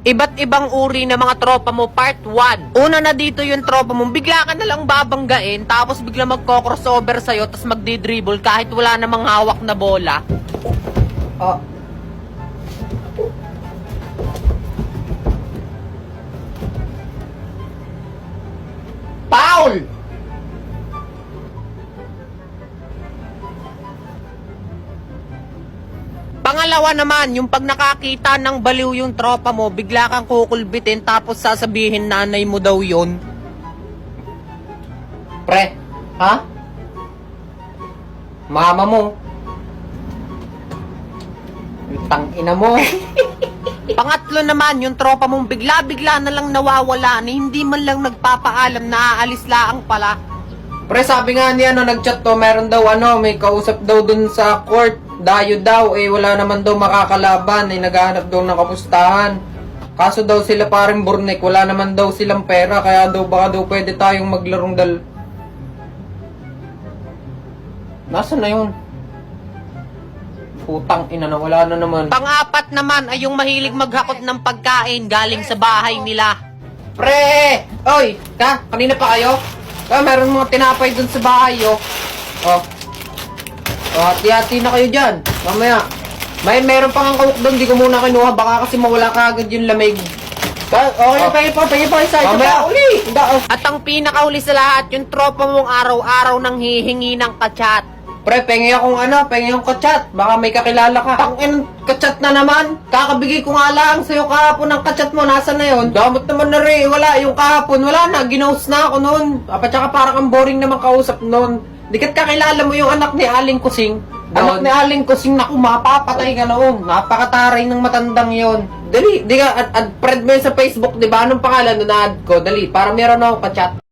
Iba't ibang uri ng mga tropa mo, part 1. Una na dito yung tropa mo, bigla ka na lang babanggain, tapos bigla magko-crossover sa'yo, tapos magdi-dribble kahit wala namang hawak na bola. Oh. Foul! Pangalawa naman, yung pag nakakita ng baliw yung tropa mo, bigla kang kukulbitin tapos sasabihin nanay mo daw yun. Pre, ha? Mama mo. Tangina mo. Pangatlo naman, yung tropa mong bigla-bigla na lang nawawala na hindi man lang nagpapaalam na aalis laang pala. Pre, sabi nga niya, nag-chat to, meron daw may kausap daw dun sa court. Dayo daw, wala naman daw makakalaban, naghahanap daw ng kapustahan. Kaso daw sila parang burnek, wala naman daw silang pera, kaya daw baka daw pwede tayong maglarong Nasaan na yun? Putang ina na, wala na naman. Pang-apat naman ay yung mahilig maghakot ng pagkain galing sa bahay nila. Pre! Oy! Kanina pa kayo? Meron mga tinapay dun sa bahay, oh. Hati-hati na kayo dyan. Mamaya. Meron pa nga kawok doon, di ko muna kinuha. Baka kasi mawala ka agad yung lamig. Okay, pagi pa isa. Mamaya, uli! At ang pinakauli sa lahat, yung tropa mong araw-araw nang hihingi ng kachat. Pre, pengi akong kachat. Baka may kakilala ka. Tangin, kachat na naman. Kakabigay ko nga lang sa'yo kahapon ng kachat mo. Nasaan na yun? Damot naman na rin. Wala, yung kahapon. Wala na. Ginaus na ako noon. Tsaka parang ang boring naman kausap noon. Dikat kakilala mo yung anak ni Aling Kusing. Anak ni Aling Kusing, naku, mapapatay ka noon. Napakataray ng matandang yon. Dali, di ka, add friend mo yun sa Facebook, di ba? Anong pangalan na add ko? Dali, para meron akong kachat.